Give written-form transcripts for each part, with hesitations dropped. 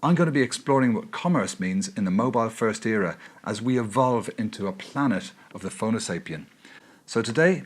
I'm going to be exploring what commerce means in the mobile-first era as we evolve into a planet of the Phono Sapien. So today,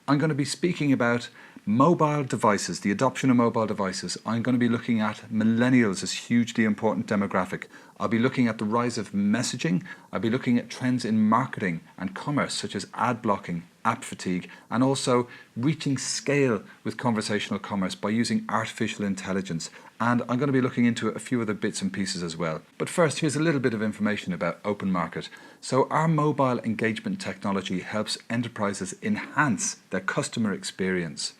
I'm going to be speaking about mobile devices, the adoption of mobile devices. I'm going to be looking at millennials as hugely important demographic. I'll be looking at the rise of messaging. I'll be looking at trends in marketing and commerce, such as ad blocking, app fatigue, and also reaching scale with conversational commerce by using artificial intelligence. And I'm going to be looking into a few other bits and pieces as well. But first, here's a little bit of information about OpenMarket. So our mobile engagement technology helps enterprises enhance their customer experience.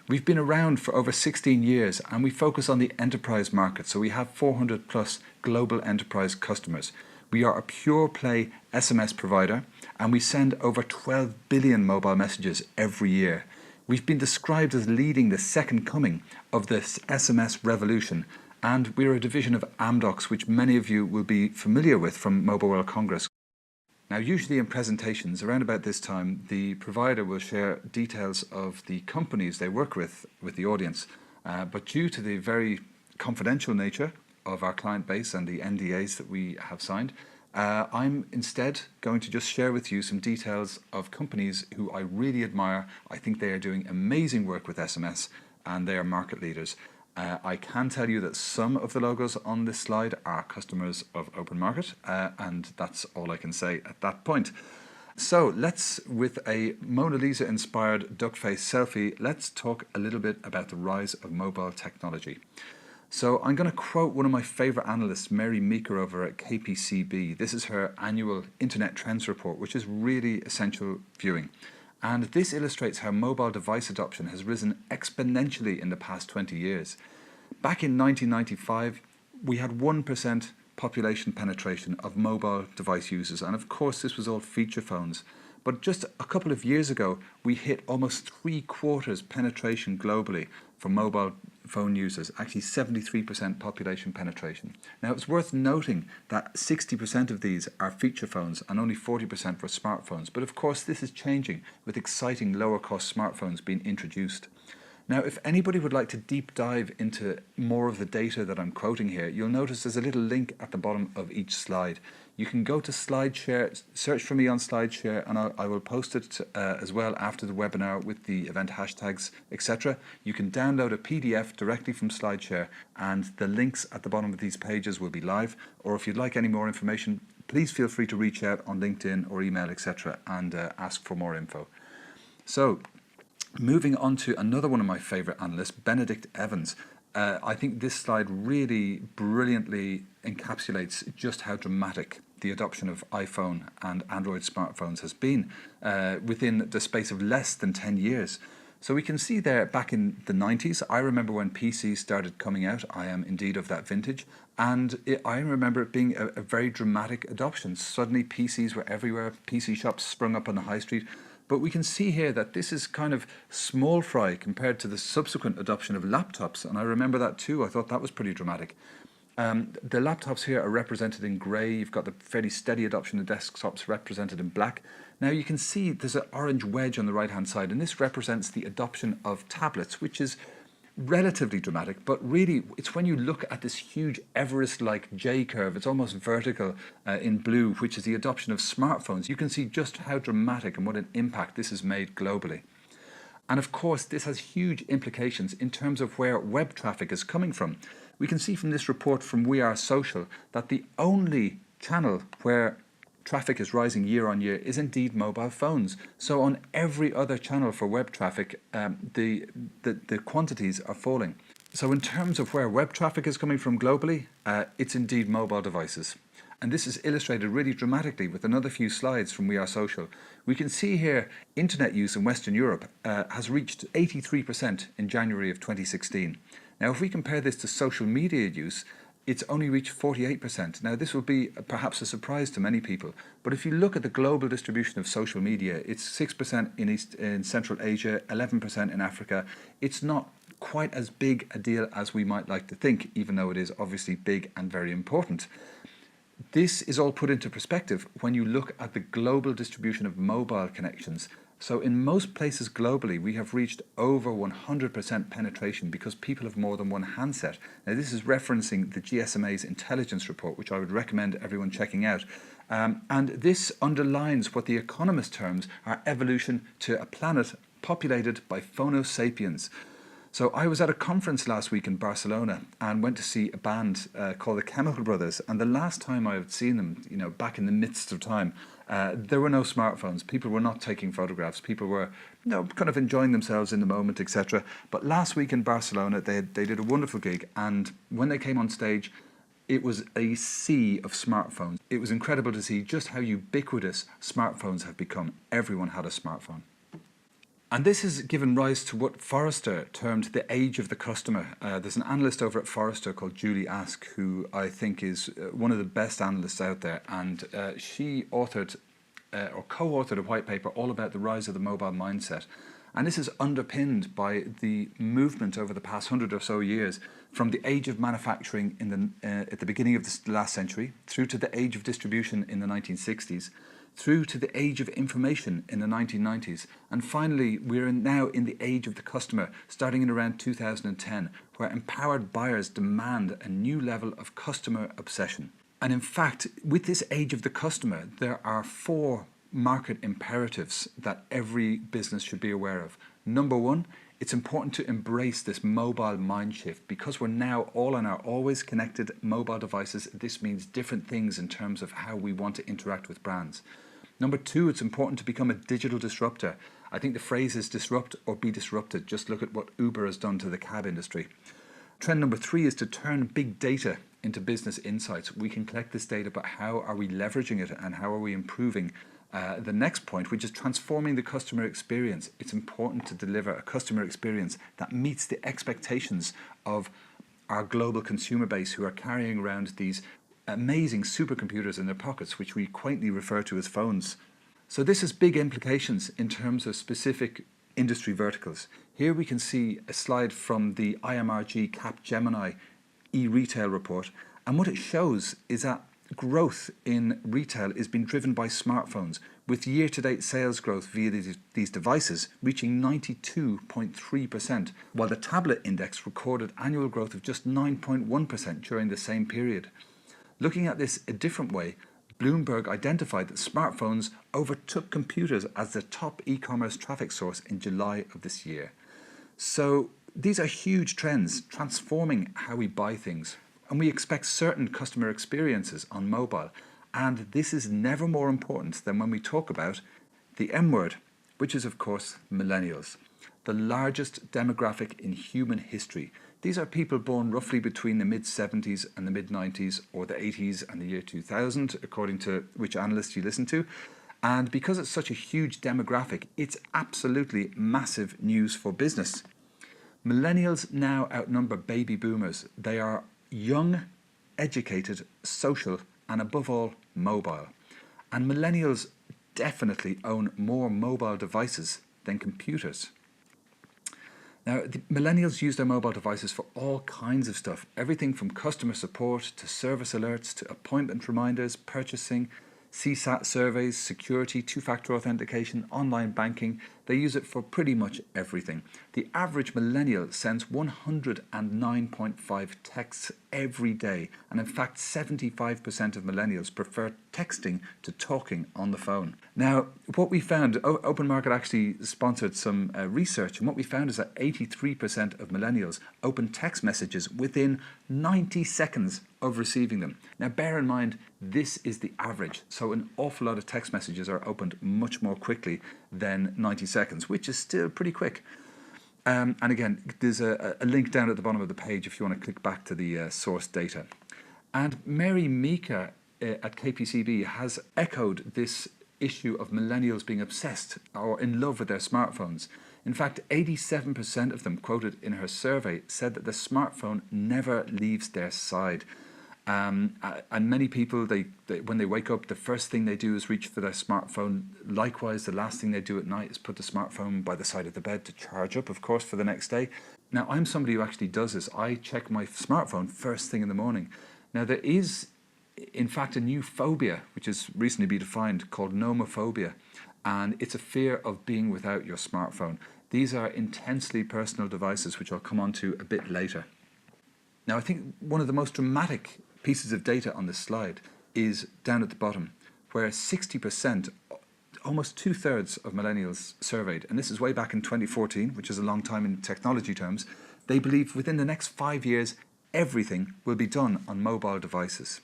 We've been around for over 16 years and we focus on the enterprise market. So we have 400 plus global enterprise customers. We are a pure play SMS provider and we send over 12 billion mobile messages every year. We've been described as leading the second coming of this SMS revolution, and we're a division of Amdocs, which many of you will be familiar with from Mobile World Congress. Now, usually in presentations around about this time, the provider will share details of the companies they work with the audience, but due to the very confidential nature of our client base and the NDAs that we have signed, I'm instead going to just share with you some details of companies who I really admire. I think they are doing amazing work with SMS and they are market leaders. I can tell you that some of the logos on this slide are customers of OpenMarket, and that's all I can say at that point. So let's, with a Mona Lisa inspired duck face selfie, let's talk a little bit about the rise of mobile technology. So I'm going to quote one of my favorite analysts, Mary Meeker over at KPCB. This is her annual Internet Trends Report, which is really essential viewing. And this illustrates how mobile device adoption has risen exponentially in the past 20 years. Back in 1995, we had 1% population penetration of mobile device users. And of course, this was all feature phones. But just a couple of years ago, we hit almost 3/4 penetration globally for mobile phone users, actually 73% population penetration. Now, it's worth noting that 60% of these are feature phones and only 40% for smartphones. But of course, this is changing with exciting lower cost smartphones being introduced. Now, if anybody would like to deep dive into more of the data that I'm quoting here, you'll notice there's a little link at the bottom of each slide. You can go to SlideShare, search for me on SlideShare, and I will post it as well after the webinar with the event hashtags, etc. You can download a PDF directly from SlideShare, and the links at the bottom of these pages will be live. Or if you'd like any more information, please feel free to reach out on LinkedIn or email, etc., and ask for more info. So, moving on to another one of my favorite analysts, Benedict Evans. I think this slide really brilliantly encapsulates just how dramatic the adoption of iPhone and Android smartphones has been within the space of less than 10 years. So we can see there back in the 90s, I remember when PCs started coming out. I am indeed of that vintage. And I remember it being a very dramatic adoption. Suddenly PCs were everywhere. PC shops sprung up on the high street. But we can see here that this is kind of small fry compared to the subsequent adoption of laptops. And I remember that too. I thought that was pretty dramatic. The laptops here are represented in grey. You've got the fairly steady adoption of desktops represented in black. Now you can see there's an orange wedge on the right hand side, and this represents the adoption of tablets, which is relatively dramatic, but really it's when you look at this huge Everest-like J-curve, it's almost vertical in blue, which is the adoption of smartphones. You can see just how dramatic and what an impact this has made globally. And of course, this has huge implications in terms of where web traffic is coming from. We can see from this report from We Are Social that the only channel where traffic is rising year on year is indeed mobile phones. So on every other channel for web traffic, the quantities are falling. So in terms of where web traffic is coming from globally, it's indeed mobile devices. And this is illustrated really dramatically with another few slides from We Are Social. We can see here internet use in Western Europe has reached 83% in January of 2016. Now, if we compare this to social media use, it's only reached 48%. Now, this will be perhaps a surprise to many people, but if you look at the global distribution of social media, it's 6% in Central Asia, 11% in Africa. It's not quite as big a deal as we might like to think, even though it is obviously big and very important. This is all put into perspective when you look at the global distribution of mobile connections. So in most places globally, we have reached over 100% penetration because people have more than one handset. Now this is referencing the GSMA's intelligence report, which I would recommend everyone checking out. And this underlines what the economist terms our evolution to a planet populated by Phono Sapiens. So I was at a conference last week in Barcelona and went to see a band called the Chemical Brothers. And the last time I had seen them, back in the midst of time, there were no smartphones. People were not taking photographs. People were, kind of enjoying themselves in the moment, etc. But last week in Barcelona, they did a wonderful gig. And when they came on stage, it was a sea of smartphones. It was incredible to see just how ubiquitous smartphones have become. Everyone had a smartphone. And this has given rise to what Forrester termed the age of the customer. There's an analyst over at Forrester called Julie Ask, who I think is one of the best analysts out there. And she authored or co-authored a white paper all about the rise of the mobile mindset. And this is underpinned by the movement over the past 100 or so years from the age of manufacturing at the beginning of the last century through to the age of distribution in the 1960s. Through to the age of information in the 1990s. And finally, we're now in the age of the customer, starting in around 2010, where empowered buyers demand a new level of customer obsession. And in fact, with this age of the customer, there are 4 market imperatives that every business should be aware of. Number 1, it's important to embrace this mobile mind shift. Because we're now all on our always connected mobile devices, this means different things in terms of how we want to interact with brands. Number 2, it's important to become a digital disruptor. I think the phrase is disrupt or be disrupted. Just look at what Uber has done to the cab industry. Trend number 3 is to turn big data into business insights. We can collect this data, but how are we leveraging it and how are we improving the next point, which is transforming the customer experience. It's important to deliver a customer experience that meets the expectations of our global consumer base who are carrying around these amazing supercomputers in their pockets, which we quaintly refer to as phones. So this has big implications in terms of specific industry verticals. Here we can see a slide from the IMRG Capgemini e-retail report, and what it shows is that growth in retail is being driven by smartphones, with year-to-date sales growth via these devices reaching 92.3%, while the tablet index recorded annual growth of just 9.1% during the same period. Looking at this a different way, Bloomberg identified that smartphones overtook computers as the top e-commerce traffic source in July of this year. So these are huge trends transforming how we buy things. And we expect certain customer experiences on mobile. And this is never more important than when we talk about the M word, which is of course millennials, the largest demographic in human history. These are people born roughly between the mid-70s and the mid-90s, or the 80s and the year 2000, according to which analyst you listen to. And because it's such a huge demographic, it's absolutely massive news for business. Millennials now outnumber baby boomers. They are young, educated, social, and above all, mobile. And millennials definitely own more mobile devices than computers. Now, the millennials use their mobile devices for all kinds of stuff, everything from customer support to service alerts to appointment reminders, purchasing, CSAT surveys, security, two-factor authentication, online banking. They use it for pretty much everything. The average millennial sends 109.5 texts every day, and in fact 75% of millennials prefer texting to talking on the phone. Now, what we found, OpenMarket actually sponsored some research, and what we found is that 83% of millennials open text messages within 90 seconds of receiving them. Now, bear in mind, this is the average, so an awful lot of text messages are opened much more quickly than 90 seconds, which is still pretty quick. And again, there's a link down at the bottom of the page if you want to click back to the source data. And Mary Meeker at KPCB has echoed this issue of millennials being obsessed or in love with their smartphones. In fact, 87% of them quoted in her survey said that the smartphone never leaves their side. And many people, when they wake up, the first thing they do is reach for their smartphone. Likewise, the last thing they do at night is put the smartphone by the side of the bed to charge up, of course, for the next day. Now, I'm somebody who actually does this. I check my smartphone first thing in the morning. Now, there is, in fact, a new phobia, which has recently been defined, called nomophobia. and it's a fear of being without your smartphone. These are intensely personal devices, which I'll come on to a bit later. Now, I think one of the most dramatic pieces of data on this slide is down at the bottom, where 60%, almost 2/3 of millennials surveyed, and this is way back in 2014, which is a long time in technology terms, they believe within the next 5 years, everything will be done on mobile devices.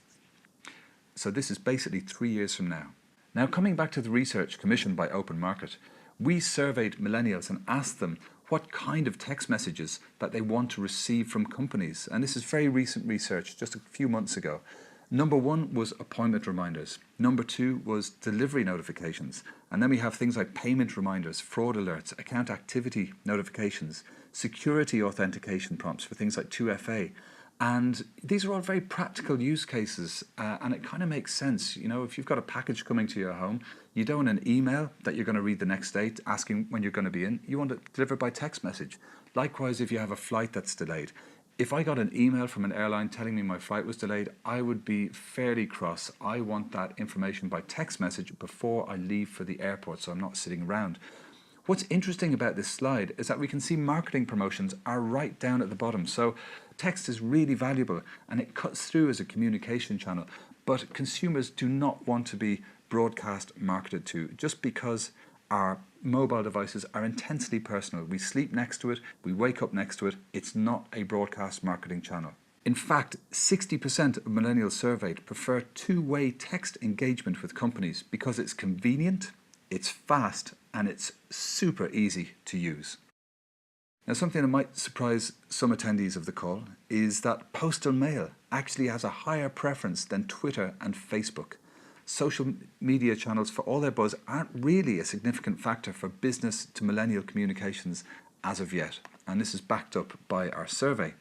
So this is basically 3 years from now. Now, coming back to the research commissioned by OpenMarket, we surveyed millennials and asked them what kind of text messages that they want to receive from companies. And this is very recent research, just a few months ago. Number 1 was appointment reminders. Number 2 was delivery notifications. And then we have things like payment reminders, fraud alerts, account activity notifications, security authentication prompts for things like 2FA. And these are all very practical use cases, and it kind of makes sense. You know, if you've got a package coming to your home, you don't want an email that you're going to read the next day asking when you're going to be in. You want it delivered by text message. Likewise, if you have a flight that's delayed. If I got an email from an airline telling me my flight was delayed, I would be fairly cross. I want that information by text message before I leave for the airport, so I'm not sitting around. What's interesting about this slide is that we can see marketing promotions are right down at the bottom. So text is really valuable and it cuts through as a communication channel, but consumers do not want to be broadcast marketed to just because our mobile devices are intensely personal. We sleep next to it, we wake up next to it. It's not a broadcast marketing channel. In fact, 60% of millennials surveyed prefer two-way text engagement with companies because it's convenient, it's fast, and it's super easy to use. Now, something that might surprise some attendees of the call is that postal mail actually has a higher preference than Twitter and Facebook. Social media channels, for all their buzz, aren't really a significant factor for business to millennial communications as of yet, and this is backed up by our survey.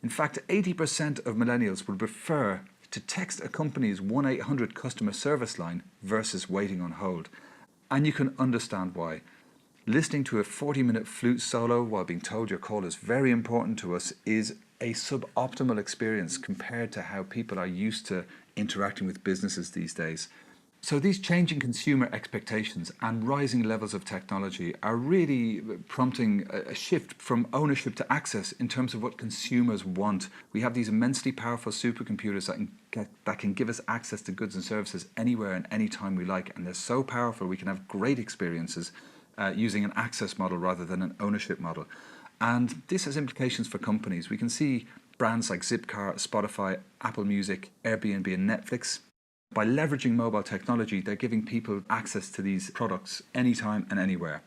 In fact, 80% of millennials would prefer to text a company's 1-800 customer service line versus waiting on hold. And you can understand why. Listening to a 40-minute flute solo while being told your call is very important to us is a suboptimal experience compared to how people are used to interacting with businesses these days. So these changing consumer expectations and rising levels of technology are really prompting a shift from ownership to access in terms of what consumers want. We have these immensely powerful supercomputers that can give us access to goods and services anywhere and anytime we like, and they're so powerful we can have great experiences using an access model rather than an ownership model. And this has implications for companies. We can see brands like Zipcar, Spotify, Apple Music, Airbnb and Netflix. By leveraging mobile technology, they're giving people access to these products anytime and anywhere.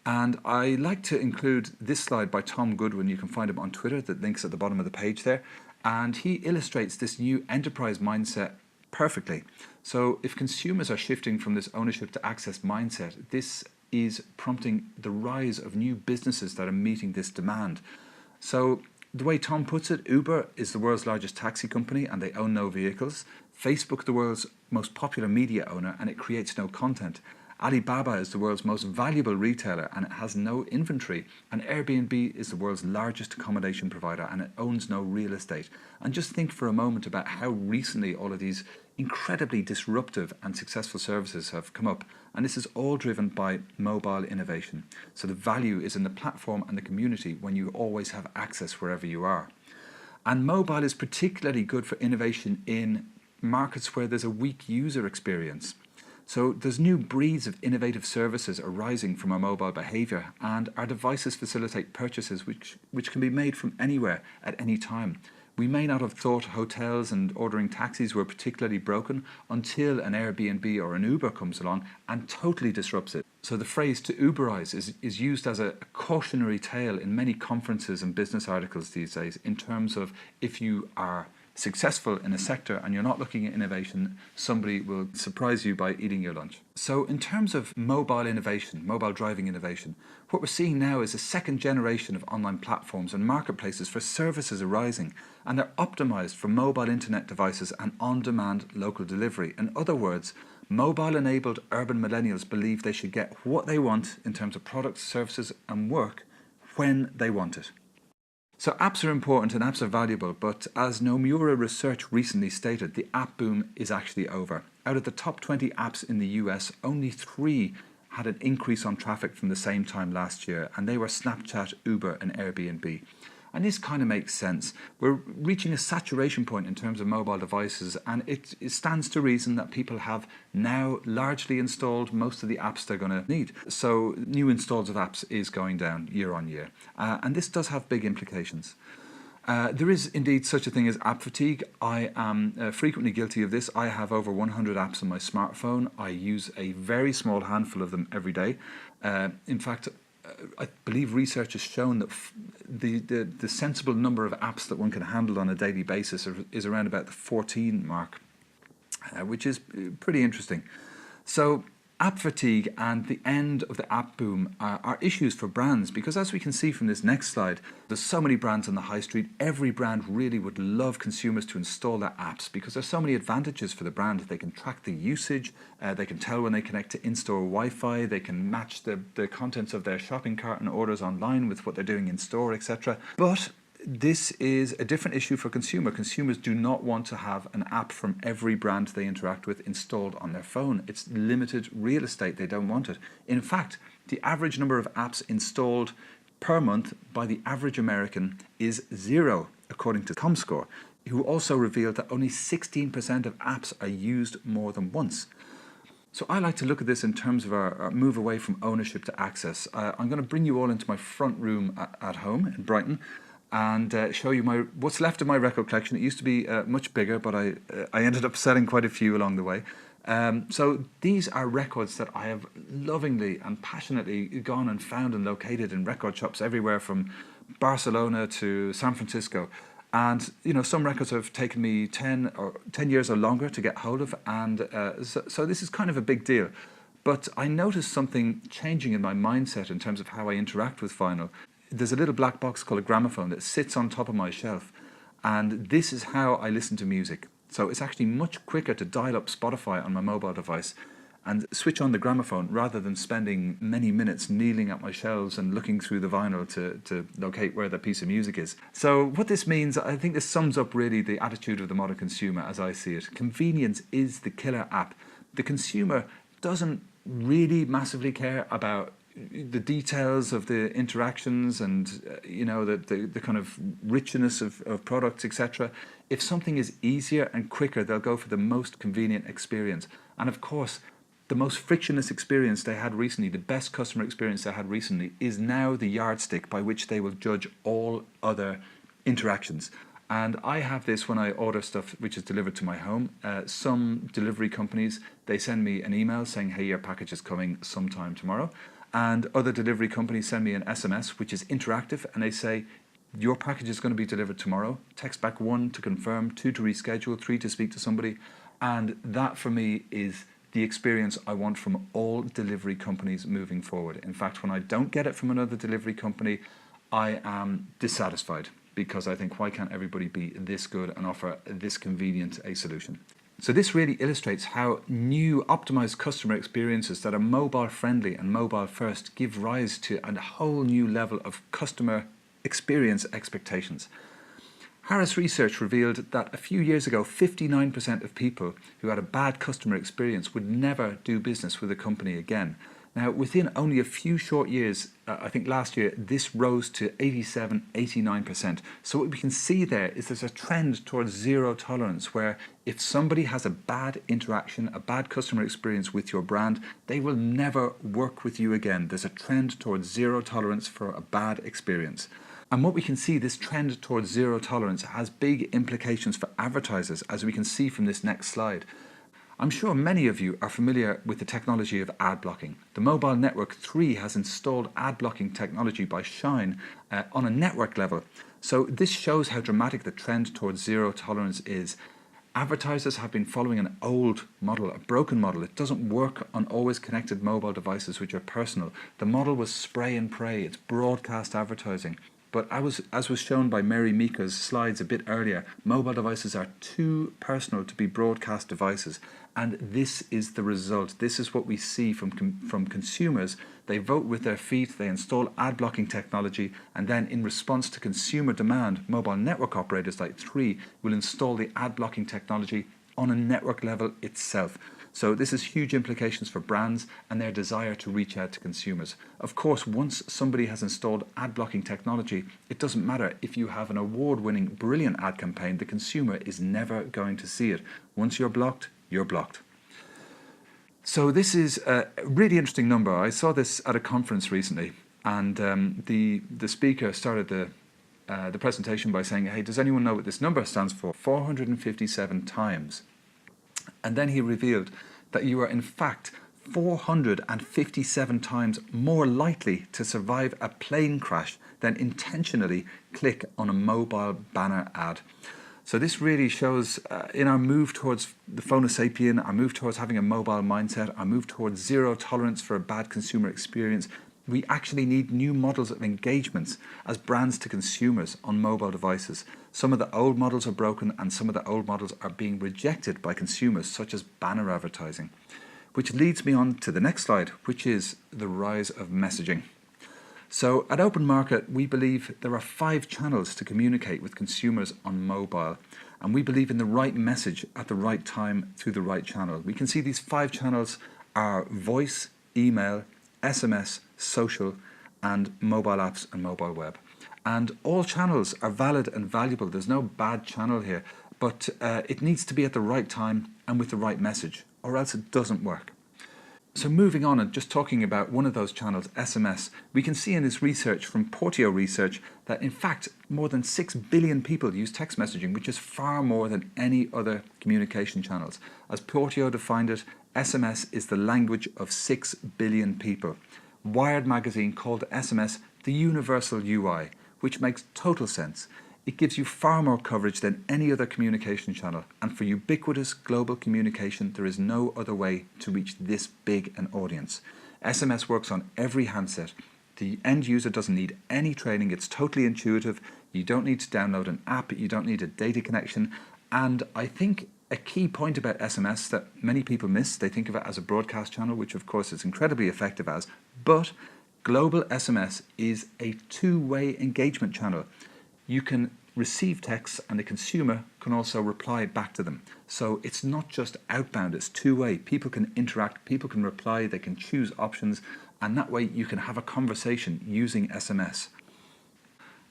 And I like to include this slide by Tom Goodwin. You can find him on Twitter. The link's at the bottom of the page there. And he illustrates this new enterprise mindset perfectly. So if consumers are shifting from this ownership to access mindset, this is prompting the rise of new businesses that are meeting this demand. So the way Tom puts it, Uber is the world's largest taxi company and they own no vehicles. Facebook, the world's most popular media owner, and it creates no content. Alibaba is the world's most valuable retailer and it has no inventory. And Airbnb is the world's largest accommodation provider and it owns no real estate. And just think for a moment about how recently all of these incredibly disruptive and successful services have come up. And this is all driven by mobile innovation. So the value is in the platform and the community when you always have access wherever you are. And mobile is particularly good for innovation in markets where there's a weak user experience. So there's new breeds of innovative services arising from our mobile behavior, and our devices facilitate purchases which can be made from anywhere at any time. We may not have thought hotels and ordering taxis were particularly broken until an Airbnb or an Uber comes along and totally disrupts it. So the phrase to Uberize is used as a cautionary tale in many conferences and business articles these days in terms of if you are successful in a sector and you're not looking at innovation, somebody will surprise you by eating your lunch. So in terms of mobile innovation, mobile driving innovation, what we're seeing now is a second generation of online platforms and marketplaces for services arising, and they're optimized for mobile internet devices and on-demand local delivery. In other words, mobile-enabled urban millennials believe they should get what they want in terms of products, services and work when they want it. So apps are important and apps are valuable, but as Nomura research recently stated, the app boom is actually over. Out of the top 20 apps in the US, only 3 had an increase on traffic from the same time last year, and they were Snapchat, Uber, and Airbnb. And this kind of makes sense. We're reaching a saturation point in terms of mobile devices, and it stands to reason that people have now largely installed most of the apps they're going to need. So new installs of apps is going down year on year. And this does have big implications. There is indeed such a thing as app fatigue. I am frequently guilty of this. I have over 100 apps on my smartphone. I use a very small handful of them every day. In fact, I believe research has shown that the sensible number of apps that one can handle on a daily basis is around about the 14 mark, which is pretty interesting. So app fatigue and the end of the app boom are issues for brands, because as we can see from this next slide, there's so many brands on the high street. Every brand really would love consumers to install their apps because there's so many advantages for the brand. They can track the usage, they can tell when they connect to in-store Wi-Fi, they can match the contents of their shopping cart and orders online with what they're doing in store, etc. But this is a different issue for consumers. Consumers do not want to have an app from every brand they interact with installed on their phone. It's limited real estate. They don't want it. In fact, the average number of apps installed per month by the average American is 0, according to ComScore, who also revealed that only 16% of apps are used more than once. So I like to look at this in terms of our move away from ownership to access. I'm going to bring you all into my front room at home in Brighton and show you what's left of my record collection. It used to be much bigger, but I ended up selling quite a few along the way. So these are records that I have lovingly and passionately gone and found and located in record shops everywhere from Barcelona to San Francisco. And some records have taken me 10 years or longer to get hold of, and so this is kind of a big deal. But I noticed something changing in my mindset in terms of how I interact with vinyl. There's a little black box called a gramophone that sits on top of my shelf, and this is how I listen to music. So it's actually much quicker to dial up Spotify on my mobile device and switch on the gramophone rather than spending many minutes kneeling at my shelves and looking through the vinyl to locate where the piece of music is. So what this means, I think this sums up really the attitude of the modern consumer as I see it. Convenience is the killer app. The consumer doesn't really massively care about the details of the interactions and the kind of richness of products, etc. If something is easier and quicker, they'll go for the most convenient experience. And of course, the most frictionless experience they had recently, the best customer experience they had recently, is now the yardstick by which they will judge all other interactions. And I have this when I order stuff which is delivered to my home. Some delivery companies, they send me an email saying, hey, your package is coming sometime tomorrow. And other delivery companies send me an SMS, which is interactive, and they say, your package is going to be delivered tomorrow. Text back 1 to confirm, 2 to reschedule, 3 to speak to somebody. And that for me is the experience I want from all delivery companies moving forward. In fact, when I don't get it from another delivery company, I am dissatisfied, because I think, why can't everybody be this good and offer this convenient a solution? So this really illustrates how new optimized customer experiences that are mobile friendly and mobile first give rise to a whole new level of customer experience expectations. Harris research revealed that a few years ago, 59% of people who had a bad customer experience would never do business with a company again. Now, within only a few short years, I think last year, this rose to 87, 89%. So what we can see there is there's a trend towards zero tolerance, where if somebody has a bad interaction, a bad customer experience with your brand, they will never work with you again. There's a trend towards zero tolerance for a bad experience. And what we can see, this trend towards zero tolerance has big implications for advertisers, as we can see from this next slide. I'm sure many of you are familiar with the technology of ad blocking. The Mobile Network 3 has installed ad blocking technology by Shine on a network level. So this shows how dramatic the trend towards zero tolerance is. Advertisers have been following an old model, a broken model. It doesn't work on always connected mobile devices which are personal. The model was spray and pray. It's broadcast advertising. But as was shown by Mary Mika's slides a bit earlier, mobile devices are too personal to be broadcast devices. And this is the result. This is what we see from consumers. They vote with their feet, they install ad blocking technology, and then in response to consumer demand, mobile network operators like 3 will install the ad blocking technology on a network level itself. So this has huge implications for brands and their desire to reach out to consumers. Of course, once somebody has installed ad blocking technology, it doesn't matter if you have an award-winning, brilliant ad campaign, the consumer is never going to see it. Once you're blocked, you're blocked. So this is a really interesting number. I saw this at a conference recently, and the speaker started the presentation by saying, hey, does anyone know what this number stands for? 457 times. And then he revealed that you are in fact 457 times more likely to survive a plane crash than intentionally click on a mobile banner ad. So this really shows in our move towards the Phono Sapien, our move towards having a mobile mindset, our move towards zero tolerance for a bad consumer experience, we actually need new models of engagements as brands to consumers on mobile devices. Some of the old models are broken and some of the old models are being rejected by consumers, such as banner advertising. Which leads me on to the next slide, which is the rise of messaging. So at OpenMarket, we believe there are 5 channels to communicate with consumers on mobile. And we believe in the right message at the right time through the right channel. We can see these 5 channels are voice, email, SMS, social, and mobile apps and mobile web. And all channels are valid and valuable. There's no bad channel here, but it needs to be at the right time and with the right message, or else it doesn't work. So moving on and just talking about one of those channels, SMS, we can see in this research from Portio Research that in fact more than 6 billion people use text messaging, which is far more than any other communication channels. As Portio defined it, SMS is the language of 6 billion people. Wired magazine called SMS the universal UI, which makes total sense. It gives you far more coverage than any other communication channel, and for ubiquitous global communication, there is no other way to reach this big an audience. SMS works on every handset. The end user doesn't need any training. It's totally intuitive. You don't need to download an app. You don't need a data connection. And I think a key point about SMS that many people miss, they think of it as a broadcast channel, which of course is incredibly effective as, but global SMS is a two-way engagement channel. You can receive texts and the consumer can also reply back to them. So it's not just outbound, it's two-way. People can interact, people can reply, they can choose options, and that way you can have a conversation using SMS.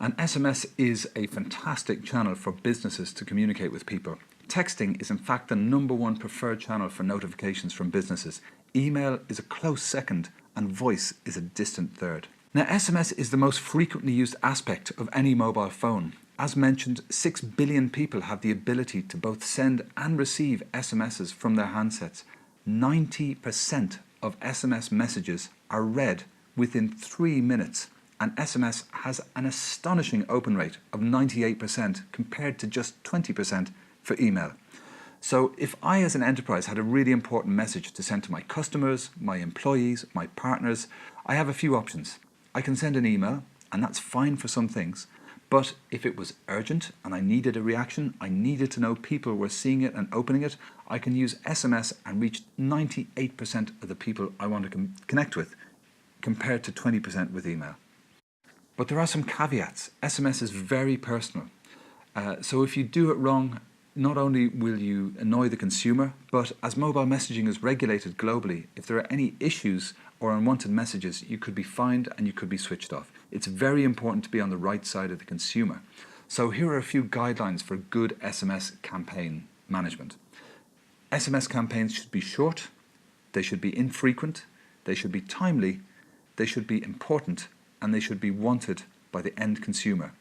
And SMS is a fantastic channel for businesses to communicate with people. Texting is in fact the #1 preferred channel for notifications from businesses. Email is a close second and voice is a distant third. Now SMS is the most frequently used aspect of any mobile phone. As mentioned, 6 billion people have the ability to both send and receive SMSs from their handsets. 90% of SMS messages are read within 3 minutes, and SMS has an astonishing open rate of 98% compared to just 20% for email. So if I as an enterprise had a really important message to send to my customers, my employees, my partners, I have a few options. I can send an email, and that's fine for some things, but if it was urgent and I needed a reaction, I needed to know people were seeing it and opening it, I can use SMS and reach 98% of the people I want to connect with, compared to 20% with email. But there are some caveats. SMS is very personal. So if you do it wrong, not only will you annoy the consumer, but as mobile messaging is regulated globally, if there are any issues or unwanted messages, you could be fined and you could be switched off. It's very important to be on the right side of the consumer. So here are a few guidelines for good SMS campaign management. SMS campaigns should be short, they should be infrequent, they should be timely, they should be important, and they should be wanted by the end consumer.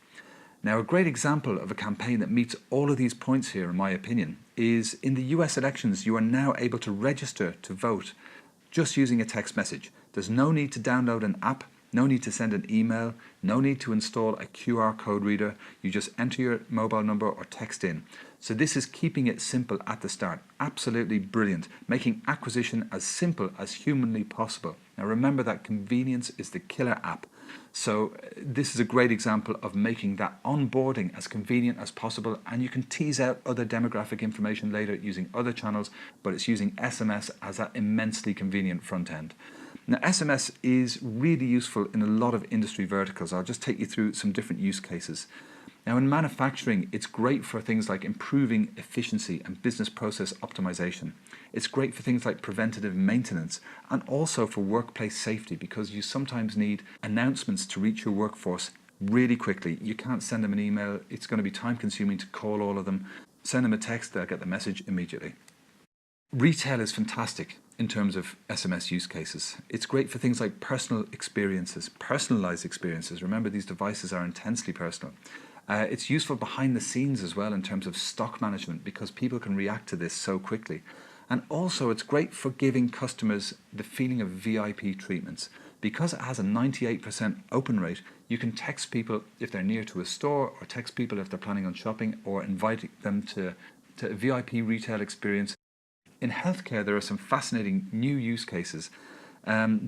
Now, a great example of a campaign that meets all of these points here, in my opinion, is in the US elections, you are now able to register to vote just using a text message. There's no need to download an app, no need to send an email, no need to install a QR code reader. You just enter your mobile number or text in. So this is keeping it simple at the start. Absolutely brilliant, making acquisition as simple as humanly possible. Now remember that convenience is the killer app. So this is a great example of making that onboarding as convenient as possible, and you can tease out other demographic information later using other channels, but it's using SMS as that immensely convenient front end. Now SMS is really useful in a lot of industry verticals. I'll just take you through some different use cases. Now in manufacturing, it's great for things like improving efficiency and business process optimization. It's great for things like preventative maintenance and also for workplace safety, because you sometimes need announcements to reach your workforce really quickly. You can't send them an email. It's going to be time consuming to call all of them. Send them a text, they'll get the message immediately. Retail is fantastic in terms of SMS use cases. It's great for things like personal experiences, personalized experiences. Remember, these devices are intensely personal. It's useful behind the scenes as well in terms of stock management, because people can react to this so quickly. And also it's great for giving customers the feeling of VIP treatments. Because it has a 98% open rate, you can text people if they're near to a store, or text people if they're planning on shopping, or invite them to a VIP retail experience. In healthcare, there are some fascinating new use cases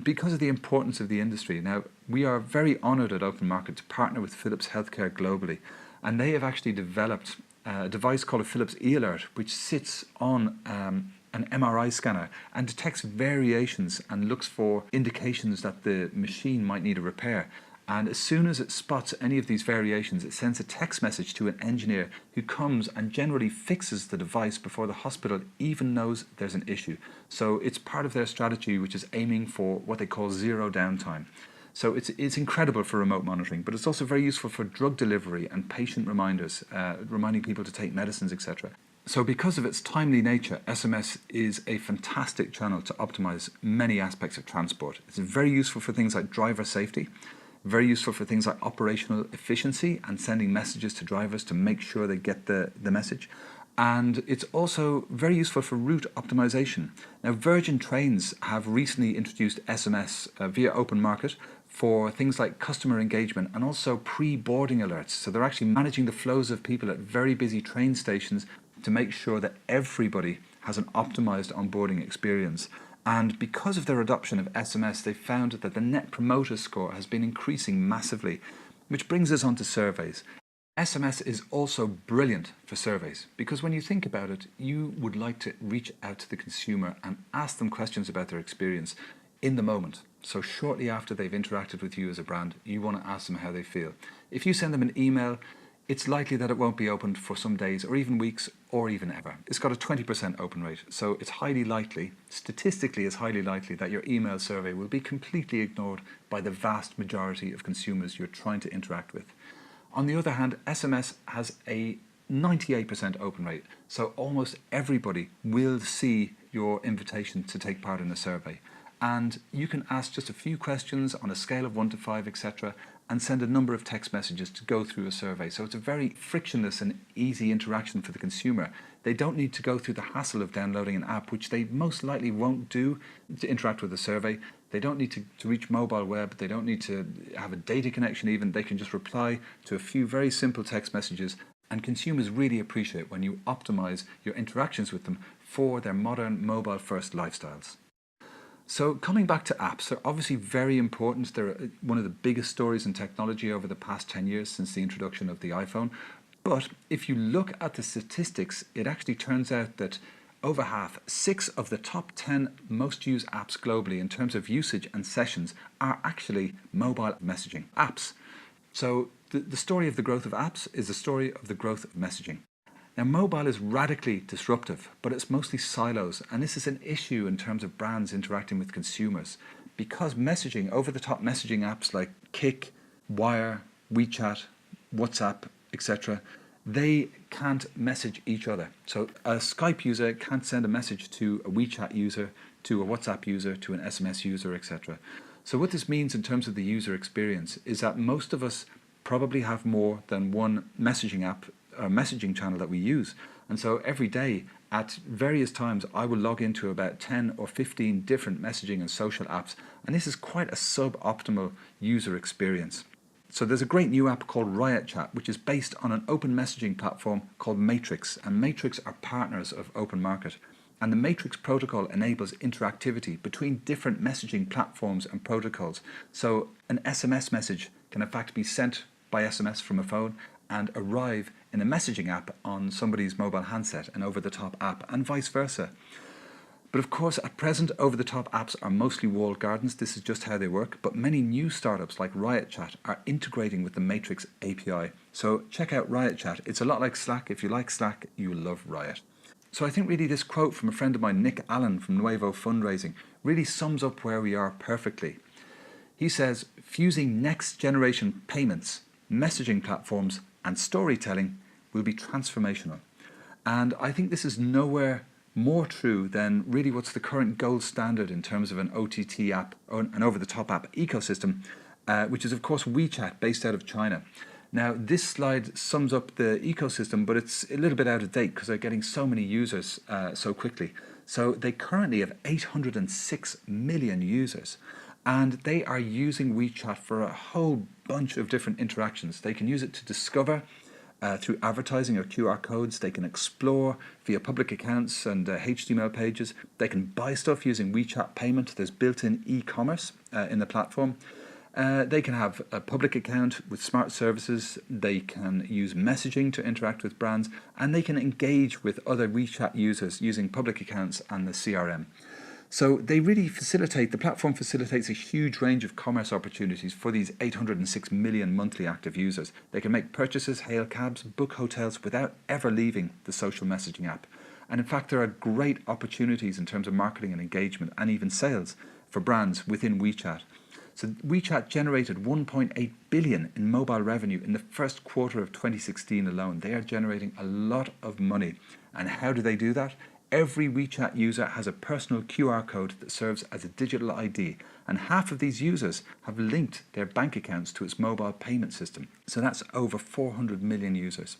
because of the importance of the industry. Now, we are very honoured at OpenMarket to partner with Philips Healthcare globally, and they have actually developed a device called a Philips e-alert, which sits on an MRI scanner and detects variations and looks for indications that the machine might need a repair. And as soon as it spots any of these variations, it sends a text message to an engineer who comes and generally fixes the device before the hospital even knows there's an issue. So it's part of their strategy, which is aiming for what they call zero downtime. So it's incredible for remote monitoring, but it's also very useful for drug delivery and patient reminders, reminding people to take medicines, etc. So because of its timely nature, SMS is a fantastic channel to optimize many aspects of transport. It's very useful for things like driver safety, very useful for things like operational efficiency and sending messages to drivers to make sure they get the message. And it's also very useful for route optimization. Now, Virgin Trains have recently introduced SMS via OpenMarket for things like customer engagement and also pre-boarding alerts. So they're actually managing the flows of people at very busy train stations to make sure that everybody has an optimized onboarding experience. And because of their adoption of SMS, they found that the Net Promoter Score has been increasing massively, which brings us on to surveys. SMS is also brilliant for surveys, because when you think about it, you would like to reach out to the consumer and ask them questions about their experience in the moment. So shortly after they've interacted with you as a brand, you want to ask them how they feel. If you send them an email, it's likely that it won't be opened for some days or even weeks or even ever. It's got a 20% open rate, so it's highly likely, statistically it's highly likely, that your email survey will be completely ignored by the vast majority of consumers you're trying to interact with. On the other hand, SMS has a 98% open rate, so almost everybody will see your invitation to take part in a survey. And you can ask just a few questions on a scale of 1 to 5, etc., and send a number of text messages to go through a survey. So it's a very frictionless and easy interaction for the consumer. They don't need to go through the hassle of downloading an app, which they most likely won't do to interact with a survey. They don't need to reach mobile web. They don't need to have a data connection even. They can just reply to a few very simple text messages. And consumers really appreciate when you optimize your interactions with them for their modern mobile-first lifestyles. So coming back to apps, they're obviously very important. They're one of the biggest stories in technology over the past 10 years since the introduction of the iPhone. But if you look at the statistics, it actually turns out that over half, 6 of the top 10 most used apps globally in terms of usage and sessions are actually mobile messaging apps. So the story of the growth of apps is the story of the growth of messaging. Now, mobile is radically disruptive, but it's mostly silos, and this is an issue in terms of brands interacting with consumers, because messaging, over-the-top messaging apps like Kik, Wire, WeChat, WhatsApp, etc., they can't message each other. So a Skype user can't send a message to a WeChat user, to a WhatsApp user, to an SMS user, etc. So what this means in terms of the user experience is that most of us probably have more than one messaging app or messaging channel that we use. And so every day at various times I will log into about 10 or 15 different messaging and social apps, and this is quite a suboptimal user experience. So there's a great new app called Riot Chat, which is based on an open messaging platform called Matrix, and Matrix are partners of OpenMarket. And the Matrix protocol enables interactivity between different messaging platforms and protocols. So an SMS message can in fact be sent by SMS from a phone and arrive in a messaging app on somebody's mobile handset, an over-the-top app, and vice versa. But of course, at present, over-the-top apps are mostly walled gardens. This is just how they work. But many new startups like RiotChat are integrating with the Matrix API. So check out RiotChat. It's a lot like Slack. If you like Slack, you will love Riot. So I think really this quote from a friend of mine, Nick Allen from Nuevo Fundraising, really sums up where we are perfectly. He says, fusing next generation payments, messaging platforms and storytelling will be transformational. And I think this is nowhere more true than really what's the current gold standard in terms of an OTT app, or an over-the-top app ecosystem, which is of course WeChat, based out of China. Now this slide sums up the ecosystem, but it's a little bit out of date because they're getting so many users so quickly. So they currently have 806 million users, and they are using WeChat for a whole bunch of different interactions. They can use it to discover through advertising or QR codes. They can explore via public accounts and HTML pages. They can buy stuff using WeChat payment. There's built-in e-commerce in the platform. They can have a public account with smart services. They can use messaging to interact with brands, and they can engage with other WeChat users using public accounts and the CRM. So they really the platform facilitates a huge range of commerce opportunities for these 806 million monthly active users. They can make purchases, hail cabs, book hotels without ever leaving the social messaging app. And in fact, there are great opportunities in terms of marketing and engagement and even sales for brands within WeChat. So WeChat generated 1.8 billion in mobile revenue in the first quarter of 2016 alone. They are generating a lot of money. And how do they do that? Every WeChat user has a personal QR code that serves as a digital ID, and half of these users have linked their bank accounts to its mobile payment system. So that's over 400 million users.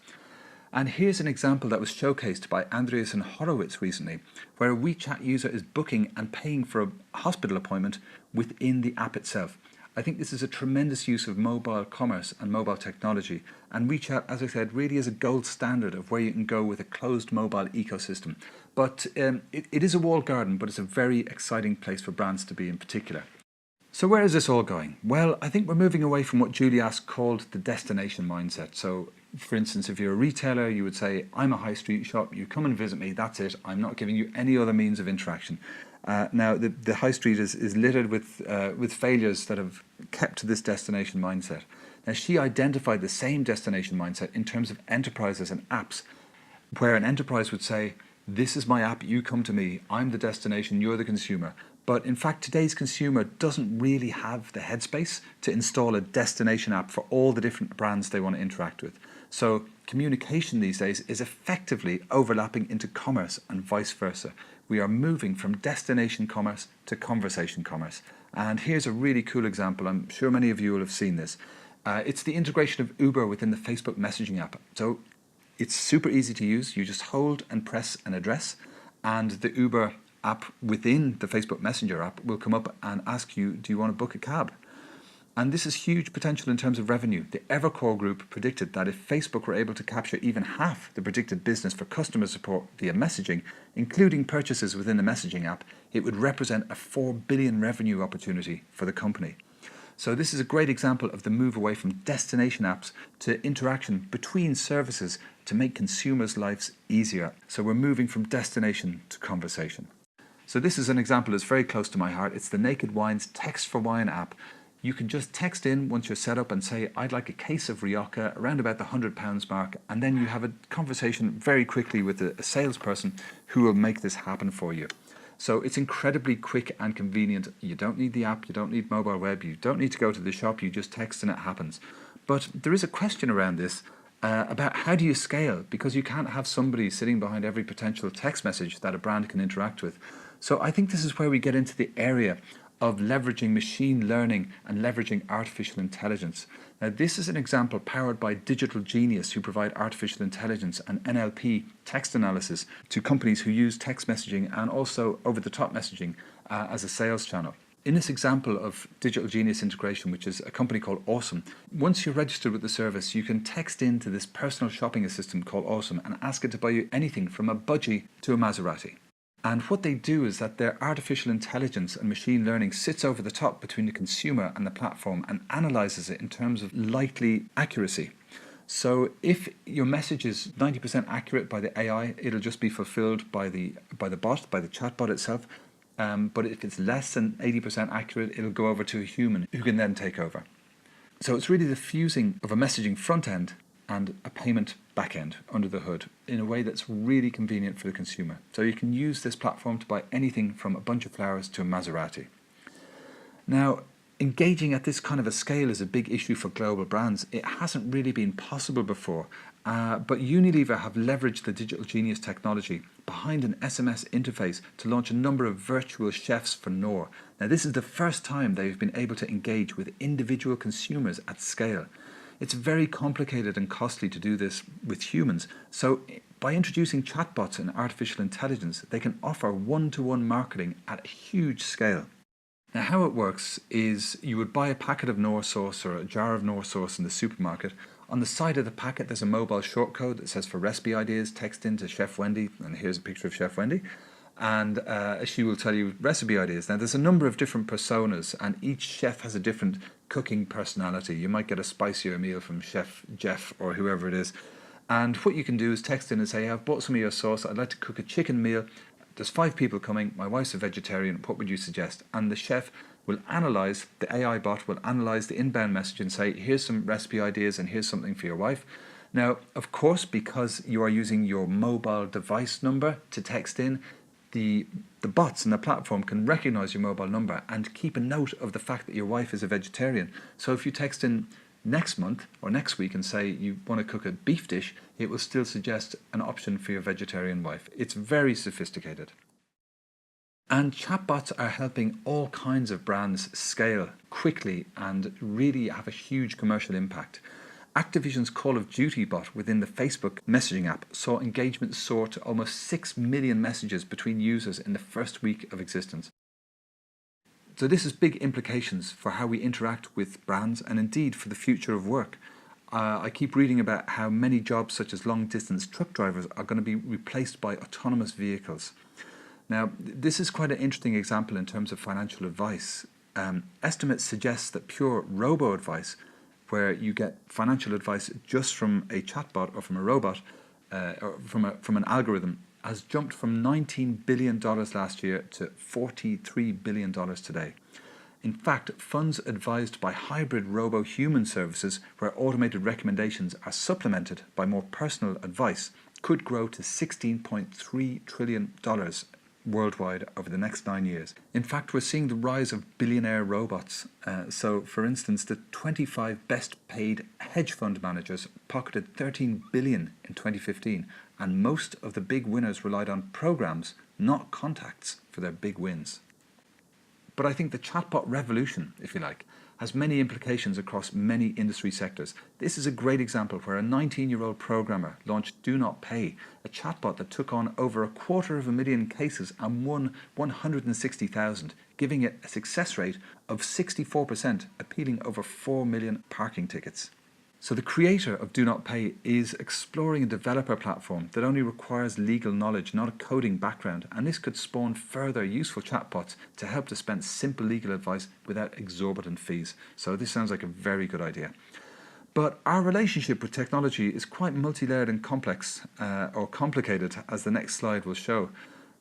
And here's an example that was showcased by Andreessen Horowitz recently, where a WeChat user is booking and paying for a hospital appointment within the app itself. I think this is a tremendous use of mobile commerce and mobile technology. And WeChat, as I said, really is a gold standard of where you can go with a closed mobile ecosystem. But it is a walled garden, but it's a very exciting place for brands to be in particular. So where is this all going? Well, I think we're moving away from what Julius called the destination mindset. So, for instance, if you're a retailer, you would say, I'm a high street shop, you come and visit me, that's it. I'm not giving you any other means of interaction. Now, the high street is littered with failures that have kept to this destination mindset. Now, she identified the same destination mindset in terms of enterprises and apps, where an enterprise would say, this is my app, you come to me, I'm the destination, you're the consumer. But in fact, today's consumer doesn't really have the headspace to install a destination app for all the different brands they want to interact with. So communication these days is effectively overlapping into commerce and vice versa. We are moving from destination commerce to conversation commerce. And here's a really cool example. I'm sure many of you will have seen this. It's the integration of Uber within the Facebook messaging app. So it's super easy to use. You just hold and press an address, and the Uber app within the Facebook Messenger app will come up and ask you, do you want to book a cab? And this is huge potential in terms of revenue. The Evercore Group predicted that if Facebook were able to capture even half the predicted business for customer support via messaging, including purchases within the messaging app, it would represent a 4 billion revenue opportunity for the company. So this is a great example of the move away from destination apps to interaction between services to make consumers' lives easier. So we're moving from destination to conversation. So this is an example that's very close to my heart. It's the Naked Wines Text for Wine app. You can just text in once you're set up and say, I'd like a case of Rioja around about the £100 mark, and then you have a conversation very quickly with a salesperson who will make this happen for you. So it's incredibly quick and convenient. You don't need the app, you don't need mobile web, you don't need to go to the shop, you just text and it happens. But there is a question around this about how do you scale, because you can't have somebody sitting behind every potential text message that a brand can interact with. So I think this is where we get into the area of leveraging machine learning and leveraging artificial intelligence. Now, this is an example powered by Digital Genius, who provide artificial intelligence and NLP text analysis to companies who use text messaging and also over-the-top messaging as a sales channel. In this example of Digital Genius integration, which is a company called Oisin, once you're registered with the service, you can text into this personal shopping assistant called Oisin and ask it to buy you anything from a budgie to a Maserati. And what they do is that their artificial intelligence and machine learning sits over the top between the consumer and the platform and analyzes it in terms of likely accuracy. So if your message is 90% accurate by the AI, it'll just be fulfilled by the bot, by the chatbot itself. But if it's less than 80% accurate, it'll go over to a human who can then take over. So it's really the fusing of a messaging front end and a payment back end under the hood in a way that's really convenient for the consumer. So you can use this platform to buy anything from a bunch of flowers to a Maserati. Now, engaging at this kind of a scale is a big issue for global brands. It hasn't really been possible before, but Unilever have leveraged the digital genius technology behind an SMS interface to launch a number of virtual chefs for Knorr. Now, this is the first time they've been able to engage with individual consumers at scale. It's very complicated and costly to do this with humans, so by introducing chatbots and artificial intelligence, they can offer one-to-one marketing at a huge scale. Now, how it works is you would buy a packet of Knorr sauce or a jar of Knorr sauce in the supermarket. On the side of the packet, there's a mobile shortcode that says for recipe ideas, text in to Chef Wendy, and here's a picture of Chef Wendy, and she will tell you recipe ideas. Now, there's a number of different personas, and each chef has a different cooking personality. You might get a spicier meal from Chef Jeff or whoever it is. And what you can do is text in and say, I've bought some of your sauce, I'd like to cook a chicken meal. There's 5 people coming, my wife's a vegetarian, what would you suggest? And the chef will analyse, the AI bot will analyse the inbound message and say, here's some recipe ideas and here's something for your wife. Now, of course, because you are using your mobile device number to text in, the bots in the platform can recognise your mobile number and keep a note of the fact that your wife is a vegetarian. So if you text in next month or next week and say you want to cook a beef dish, it will still suggest an option for your vegetarian wife. It's very sophisticated. And chatbots are helping all kinds of brands scale quickly and really have a huge commercial impact. Activision's Call of Duty bot within the Facebook messaging app saw engagement soar to almost 6 million messages between users in the first week of existence. So this has big implications for how we interact with brands and indeed for the future of work. I keep reading about how many jobs such as long-distance truck drivers are going to be replaced by autonomous vehicles. Now, this is quite an interesting example in terms of financial advice. Estimates suggest that pure robo-advice, where you get financial advice just from a chatbot or from a robot, or from an algorithm, has jumped from $19 billion last year to $43 billion today. In fact, funds advised by hybrid robo-human services, where automated recommendations are supplemented by more personal advice, could grow to $16.3 trillion worldwide over the next 9 years. In fact, we're seeing the rise of billionaire robots. So, for instance, the 25 best paid hedge fund managers pocketed $13 billion in 2015, and most of the big winners relied on programs, not contacts, for their big wins. But I think the chatbot revolution, if you like, has many implications across many industry sectors. This is a great example where a 19-year-old programmer launched Do Not Pay, a chatbot that took on over 250,000 cases and won 160,000, giving it a success rate of 64%, appealing over 4 million parking tickets. So the creator of Do Not Pay is exploring a developer platform that only requires legal knowledge, not a coding background, and this could spawn further useful chatbots to help dispense simple legal advice without exorbitant fees. So this sounds like a very good idea. But our relationship with technology is quite multi-layered and complex, or complicated, as the next slide will show.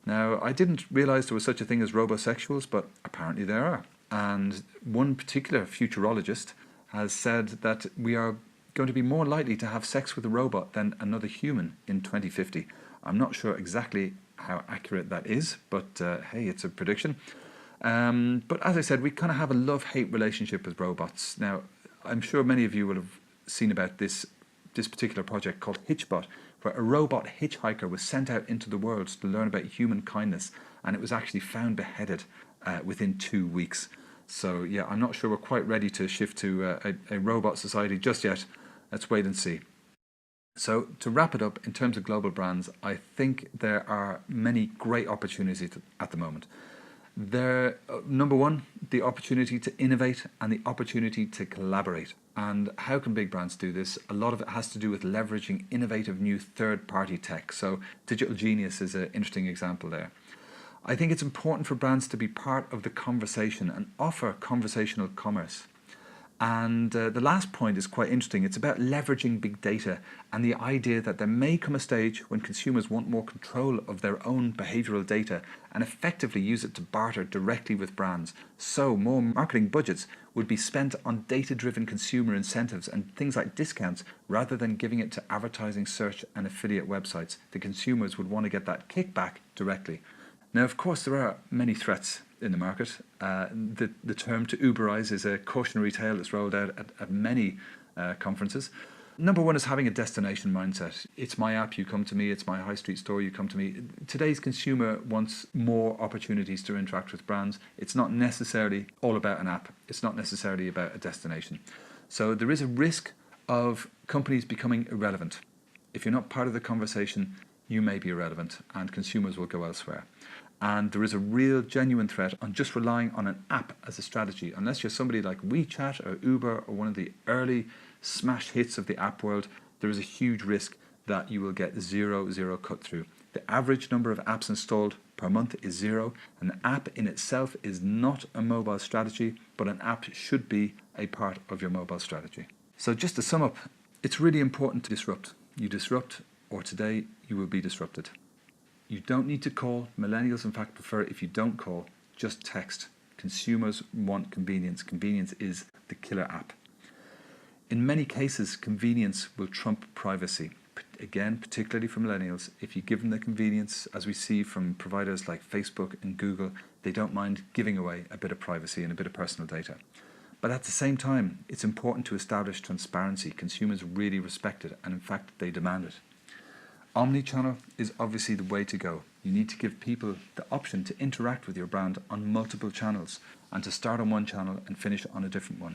Now, I didn't realize there was such a thing as robosexuals, but apparently there are. And one particular futurologist has said that we are going to be more likely to have sex with a robot than another human in 2050. I'm not sure exactly how accurate that is, but hey, it's a prediction. But as I said, we kind of have a love-hate relationship with robots. Now, I'm sure many of you will have seen about this particular project called Hitchbot, where a robot hitchhiker was sent out into the world to learn about human kindness, and it was actually found beheaded within 2 weeks. So yeah, I'm not sure we're quite ready to shift to a robot society just yet. Let's wait and see. So to wrap it up, in terms of global brands, I think there are many great opportunities at the moment. Number one, the opportunity to innovate and the opportunity to collaborate. And how can big brands do this? A lot of it has to do with leveraging innovative new third-party tech. So Digital Genius is an interesting example there. I think it's important for brands to be part of the conversation and offer conversational commerce. And the last point is quite interesting. It's about leveraging big data and the idea that there may come a stage when consumers want more control of their own behavioral data and effectively use it to barter directly with brands. So more marketing budgets would be spent on data-driven consumer incentives and things like discounts rather than giving it to advertising, search and affiliate websites. The consumers would want to get that kickback directly. Now, of course, there are many threats in the market. The term to Uberize is a cautionary tale that's rolled out at many conferences. Number one is having a destination mindset. It's my app, you come to me. It's my high street store, you come to me. Today's consumer wants more opportunities to interact with brands. It's not necessarily all about an app. It's not necessarily about a destination. So there is a risk of companies becoming irrelevant. If you're not part of the conversation, you may be irrelevant and consumers will go elsewhere. And there is a real genuine threat on just relying on an app as a strategy. Unless you're somebody like WeChat or Uber or one of the early smash hits of the app world, there is a huge risk that you will get zero cut through. The average number of apps installed per month is 0. An app in itself is not a mobile strategy, but an app should be a part of your mobile strategy. So just to sum up, it's really important to disrupt. You disrupt, or today you will be disrupted. You don't need to call. Millennials, in fact, prefer if you don't call, just text. Consumers want convenience. Convenience is the killer app. In many cases, convenience will trump privacy. Again, particularly for millennials, if you give them the convenience, as we see from providers like Facebook and Google, they don't mind giving away a bit of privacy and a bit of personal data. But at the same time, it's important to establish transparency. Consumers really respect it, and in fact, they demand it. Omnichannel is obviously the way to go. You need to give people the option to interact with your brand on multiple channels and to start on one channel and finish on a different one.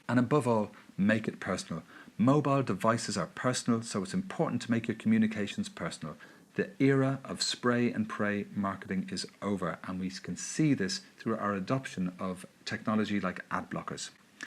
And above all, make it personal. Mobile devices are personal, so it's important to make your communications personal. The era of spray and pray marketing is over, and we can see this through our adoption of technology like ad blockers.